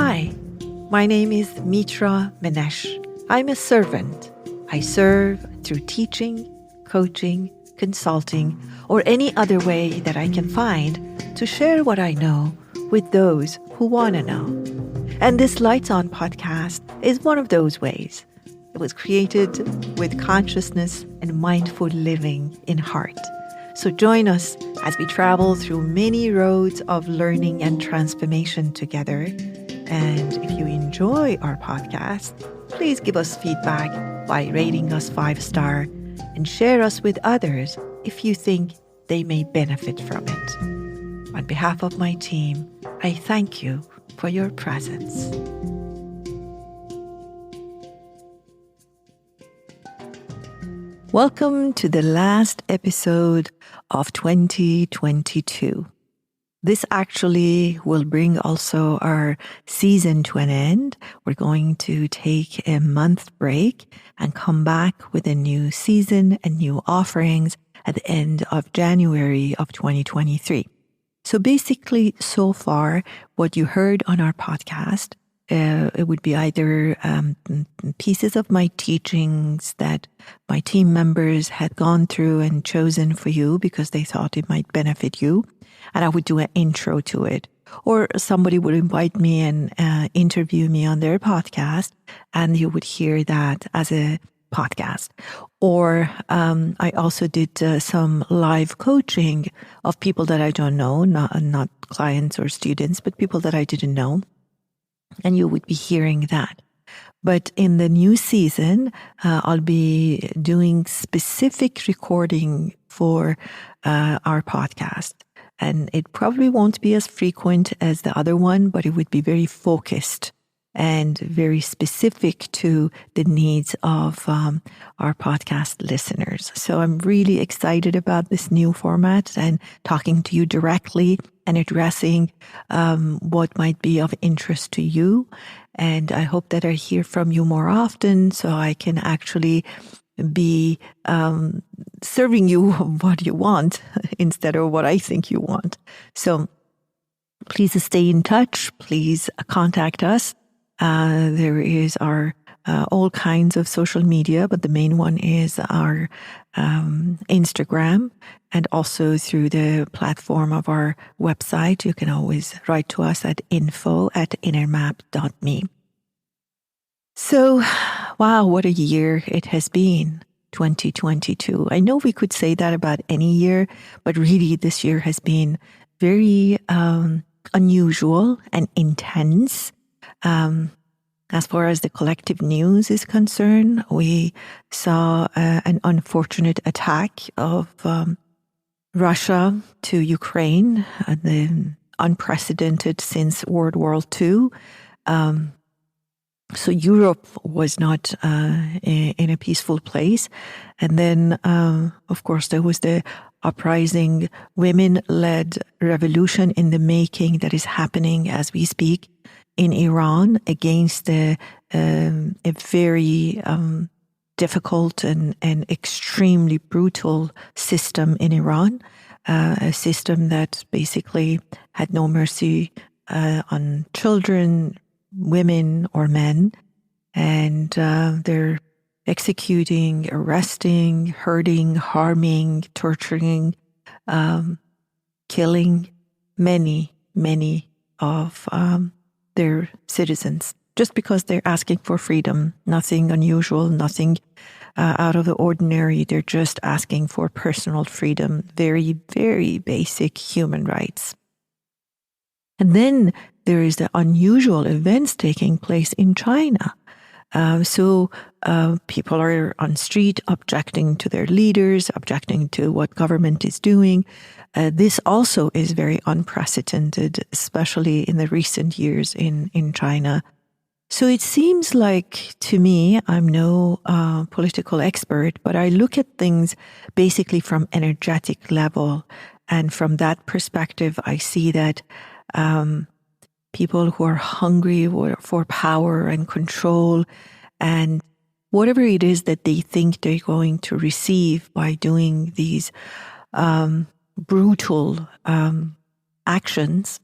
Hi, my name is Mitra. I'm a servant. I serve through teaching, coaching, consulting, or any other way that I can find to share what I know with those who want to know. And this Lights On podcast is one of those ways. It was created with consciousness and mindful living in heart. So join us as we travel through many roads of learning and transformation together. And if you enjoy our podcast, please give us feedback by rating us 5-star and share us with others if you think they may benefit from it. On behalf of my team, I thank you for your presence. Welcome to the last episode of 2022. This actually will bring also our season to an end. We're going to take a month break and come back with a new season and new offerings at the end of January of 2023. So basically, so far, what you heard on our podcast, it would be either pieces of my teachings that my team members had gone through and chosen for you because they thought it might benefit you. And I would do an intro to it. Or somebody would invite me and interview me on their podcast, and you would hear that as a podcast. Or I also did some live coaching of people that I don't know, not clients or students, but people that I didn't know. And you would be hearing that. But in the new season, I'll be doing specific recording for our podcast. And it probably won't be as frequent as the other one, but it would be very focused and very specific to the needs of our podcast listeners. So I'm really excited about this new format and talking to you directly and addressing what might be of interest to you. And I hope that I hear from you more often so I can actually be serving you what you want instead of what I think you want. So please stay in touch. Please contact us. There is our all kinds of social media, but the main one is our Instagram, and also through the platform of our website. You can always write to us at info@innermap.me. So, wow, what a year it has been, 2022. I know we could say that about any year, but really this year has been very unusual and intense. As far as the collective news is concerned, we saw an unfortunate attack of Russia to Ukraine, the unprecedented since World War II. So Europe was not in a peaceful place. And then, of course, there was the uprising, women-led revolution in the making that is happening as we speak in Iran against a very difficult and extremely brutal system in Iran, a system that basically had no mercy on children, women or men, and they're executing, arresting, hurting, harming, torturing, killing many of their citizens just because they're asking for freedom. Nothing unusual, nothing out of the ordinary. They're just asking for personal freedom, very, very basic human rights. And then there is the unusual events taking place in China. So people are on street objecting to their leaders, objecting to what government is doing. This also is very unprecedented, especially in the recent years in China. So it seems like, to me, I'm no political expert, but I look at things basically from energetic level. And from that perspective, I see that people who are hungry for power and control and whatever it is that they think they're going to receive by doing these brutal actions,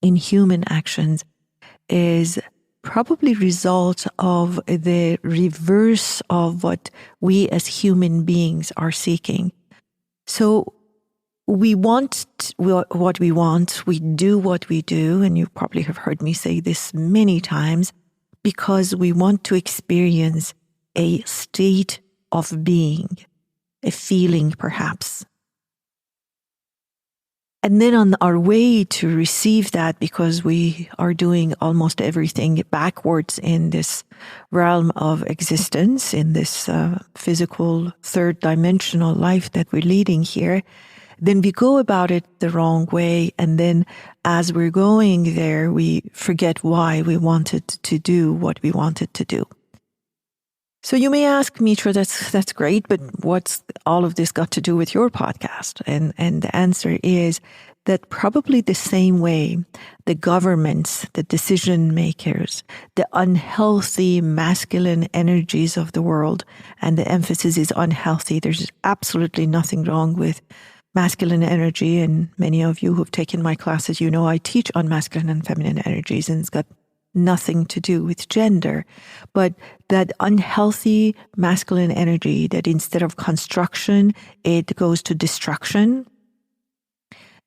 inhuman actions, is probably result of the reverse of what we as human beings are seeking. So we want what we want, we do what we do, and you probably have heard me say this many times, because we want to experience a state of being, a feeling perhaps. And then on our way to receive that, because we are doing almost everything backwards in this realm of existence, in this physical third dimensional life that we're leading here, then we go about it the wrong way. And then as we're going there, we forget why we wanted to do what we wanted to do. So you may ask, Mitra, that's great, but what's all of this got to do with your podcast? And the answer is that probably the same way the governments, the decision makers, the unhealthy masculine energies of the world, and the emphasis is unhealthy. There's absolutely nothing wrong with masculine energy. And many of you who've taken my classes, you know I teach on masculine and feminine energies, and it's got nothing to do with gender. But that unhealthy masculine energy that instead of construction, it goes to destruction.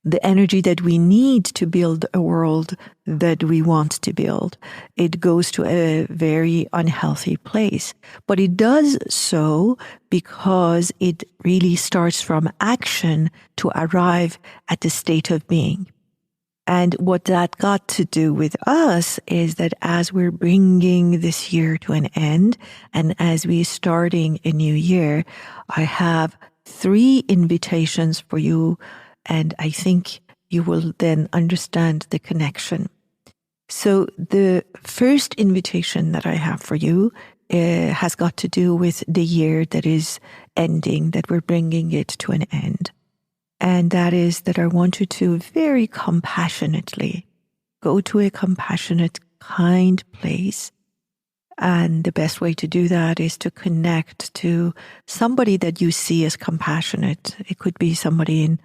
The energy that we need to build a world that we want to build, it goes to a very unhealthy place. But it does so because it really starts from action to arrive at the state of being. And what that got to do with us is that as we're bringing this year to an end, and as we're starting a new year, I have 3 invitations for you, and I think you will then understand the connection. So the first invitation that I have for you has got to do with the year that is ending, that we're bringing it to an end. And that is that I want you to very compassionately go to a compassionate, kind place. And the best way to do that is to connect to somebody that you see as compassionate. It could be somebody in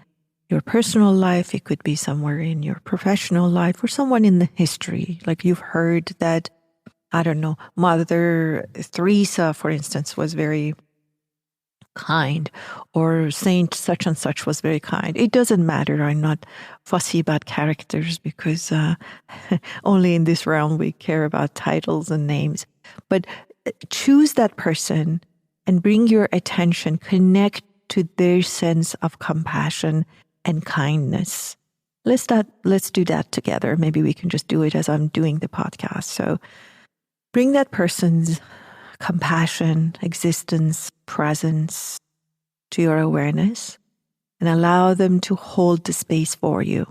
your personal life. It could be somewhere in your professional life, or someone in the history. Like you've heard that, I don't know, Mother Teresa, for instance, was very kind, or Saint such and such was very kind. It doesn't matter. I'm not fussy about characters, because only in this realm we care about titles and names. But choose that person and bring your attention, connect to their sense of compassion and kindness. Let's do that together. Maybe we can just do it as I'm doing the podcast. So bring that person's compassion, existence, presence to your awareness, and allow them to hold the space for you.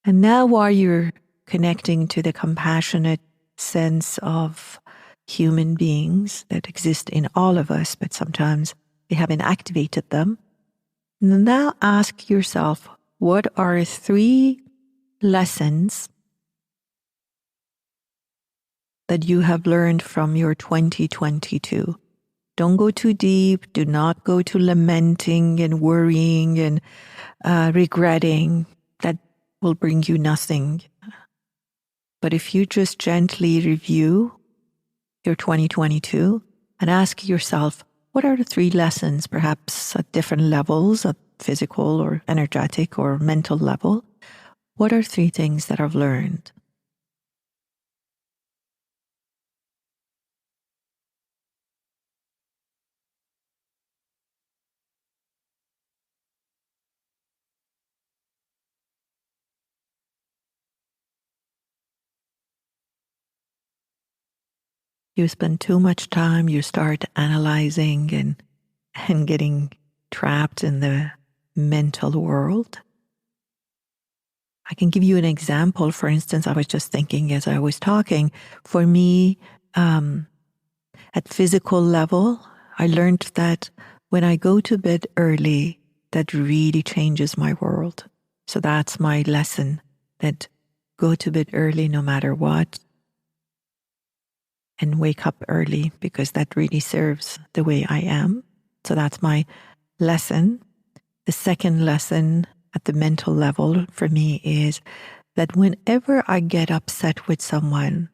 And now, while you're connecting to the compassionate sense of human beings that exist in all of us, but sometimes we haven't activated them, now ask yourself, what are 3 lessons that you have learned from your 2022? Don't go too deep. Do not go to lamenting and worrying and regretting. That will bring you nothing. But if you just gently review your 2022 and ask yourself, what are the 3 lessons, perhaps at different levels, at physical or energetic or mental level? What are 3 things that I've learned? You spend too much time, you start analyzing and getting trapped in the mental world. I can give you an example. For instance, I was just thinking as I was talking, for me, at physical level, I learned that when I go to bed early, that really changes my world. So that's my lesson, that go to bed early no matter what, and wake up early, because that really serves the way I am. So that's my lesson. The second lesson at the mental level for me is that whenever I get upset with someone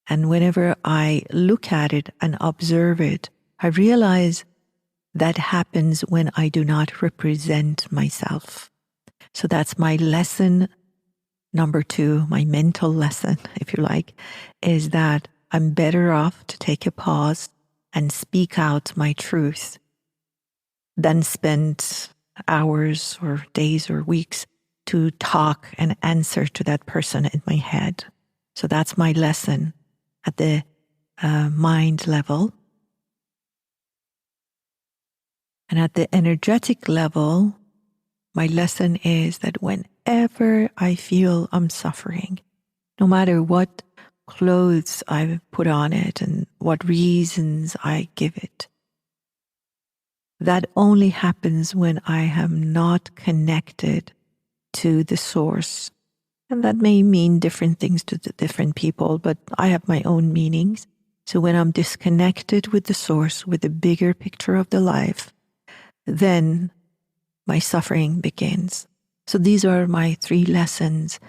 and whenever I look at it and observe it, I realize that happens when I do not represent myself. So that's my lesson number 2, my mental lesson, if you like, is that I'm better off to take a pause and speak out my truth than spend hours or days or weeks to talk and answer to that person in my head. So that's my lesson at the mind level. And at the energetic level, my lesson is that whenever I feel I'm suffering, no matter what clothes I put on it and what reasons I give it, that only happens when I am not connected to the source. And that may mean different things to the different people, but I have my own meanings. So when I'm disconnected with the source, with the bigger picture of the life, then my suffering begins. So these are my 3 lessons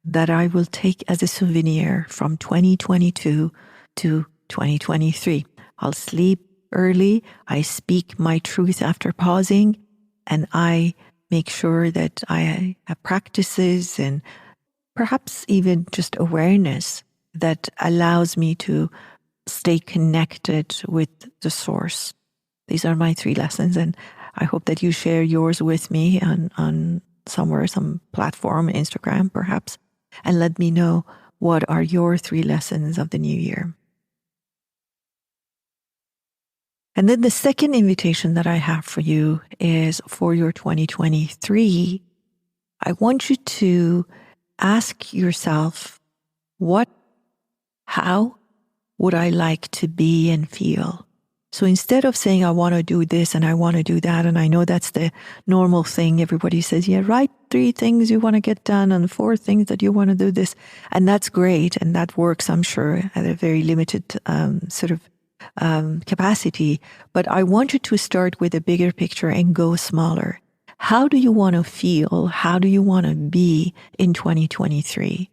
that I will take as a souvenir from 2022 to 2023. I'll sleep early. I speak my truth after pausing, and I make sure that I have practices and perhaps even just awareness that allows me to stay connected with the source. These are my 3 lessons, and I hope that you share yours with me on somewhere, some platform, Instagram perhaps, and let me know what are your 3 lessons of the new year. And then the second invitation that I have for you is for your 2023. I want you to ask yourself, how would I like to be and feel? So instead of saying, I want to do this and I want to do that, and I know that's the normal thing, everybody says, yeah, write 3 things you want to get done and 4 things that you want to do this. And that's great. And that works, I'm sure, at a very limited capacity. But I want you to start with a bigger picture and go smaller. How do you want to feel? How do you want to be in 2023?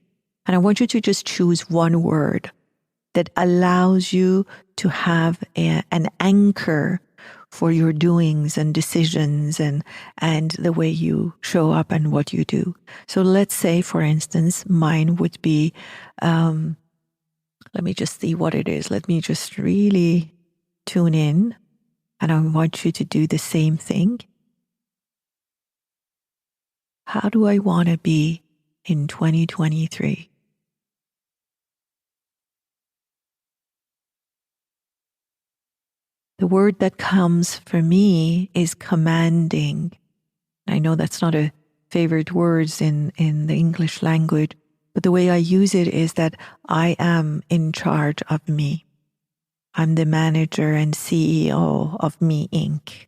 And I want you to just choose one word that allows you to have an anchor for your doings and decisions and the way you show up and what you do. So let's say, for instance, mine would be, let me just see what it is. Let me just really tune in, and I want you to do the same thing. How do I want to be in 2023? The word that comes for me is commanding. I know that's not a favorite word in the English language, but the way I use it is that I am in charge of me. I'm the manager and CEO of Me Inc.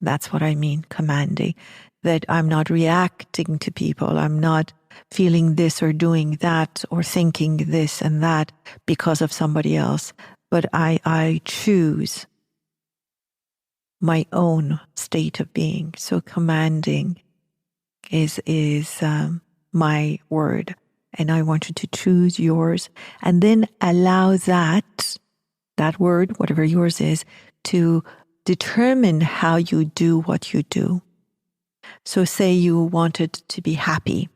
That's what I mean, commanding. That I'm not reacting to people. I'm not feeling this or doing that or thinking this and that because of somebody else. But I choose my own state of being. So commanding is my word. And I want you to choose yours and then allow that word, whatever yours is, to determine how you do what you do. So say you wanted to be happy,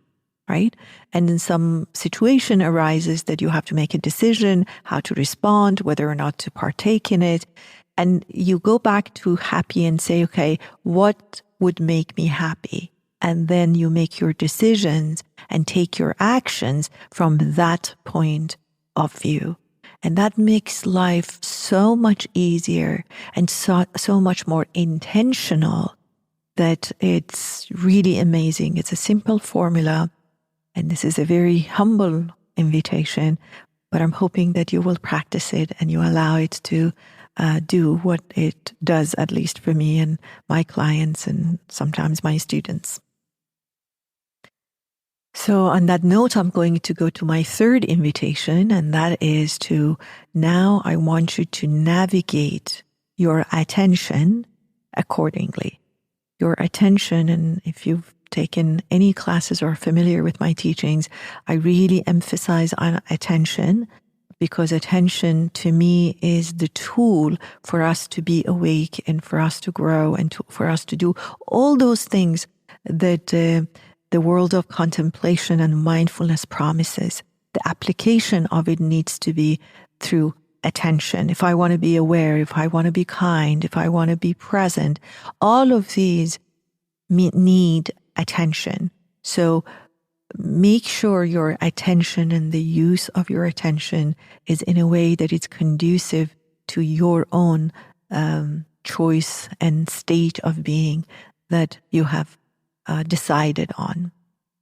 right? And then some situation arises that you have to make a decision, how to respond, whether or not to partake in it. And you go back to happy and say, okay, what would make me happy? And then you make your decisions and take your actions from that point of view. And that makes life so much easier and so much more intentional that it's really amazing. It's a simple formula. And this is a very humble invitation, but I'm hoping that you will practice it and you allow it to do what it does, at least for me and my clients and sometimes my students. So on that note, I'm going to go to my third invitation, and that is to now I want you to navigate your attention accordingly. Your attention, and if you've taken any classes or are familiar with my teachings, I really emphasize on attention, because attention to me is the tool for us to be awake and for us to grow and for us to do all those things that the world of contemplation and mindfulness promises. The application of it needs to be through attention. If I want to be aware, if I want to be kind, if I want to be present, all of these need attention. So make sure your attention and the use of your attention is in a way that it's conducive to your own choice and state of being that you have decided on.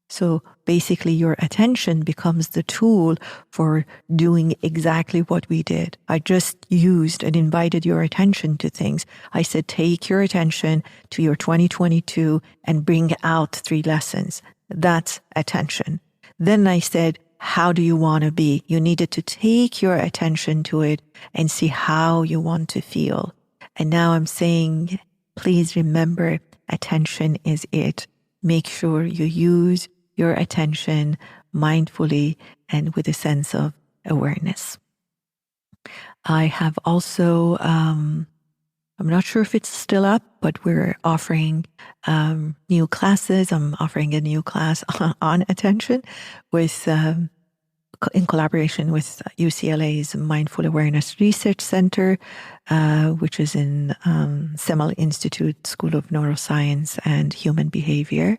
So basically, your attention becomes the tool for doing exactly what we did. I just used and invited your attention to things. I said, take your attention to your 2022 and bring out 3 lessons. That's attention. Then I said, how do you want to be? You needed to take your attention to it and see how you want to feel. And now I'm saying, please remember, attention is it. Make sure you use your attention mindfully and with a sense of awareness. I have also, I'm not sure if it's still up, but we're offering new classes. I'm offering a new class on attention with in collaboration with UCLA's Mindful Awareness Research Center, which is in Semel Institute School of Neuroscience and Human Behavior.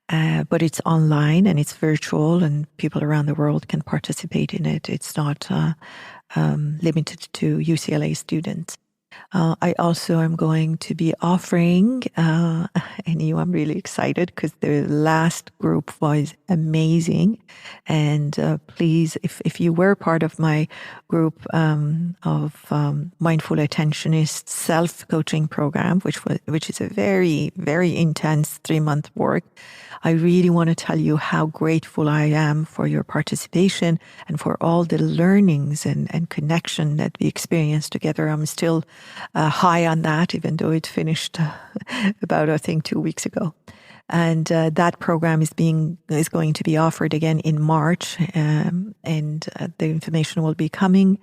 But it's online and it's virtual, and people around the world can participate in it. It's not limited to UCLA students. I also am going to be offering, and I'm really excited because the last group was amazing. And please, if you were part of my group of Mindful Attentionist self-coaching program, which is a very, very intense 3-month work, I really want to tell you how grateful I am for your participation and for all the learnings and connection that we experienced together. I'm still high on that, even though it finished about, I think, 2 weeks ago. And that program is going to be offered again in March, and the information will be coming.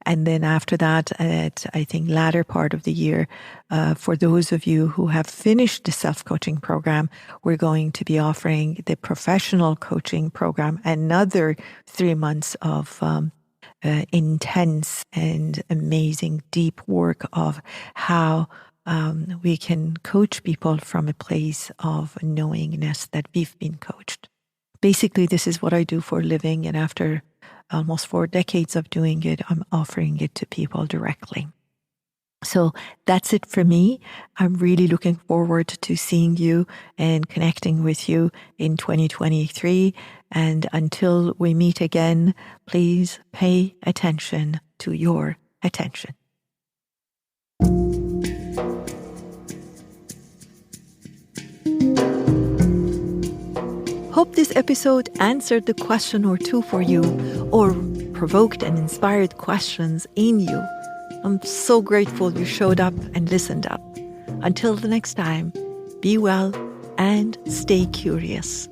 And then after that, at I think latter part of the year, for those of you who have finished the self-coaching program, we're going to be offering the professional coaching program, another 3 months of intense and amazing deep work of how we can coach people from a place of knowingness that we've been coached. Basically, this is what I do for a living, and after almost 4 decades of doing it, I'm offering it to people directly. So that's it for me. I'm really looking forward to seeing you and connecting with you in 2023. And until we meet again, please pay attention to your attention. Hope this episode answered the question or two for you, or provoked and inspired questions in you. I'm so grateful you showed up and listened up. Until the next time, be well and stay curious.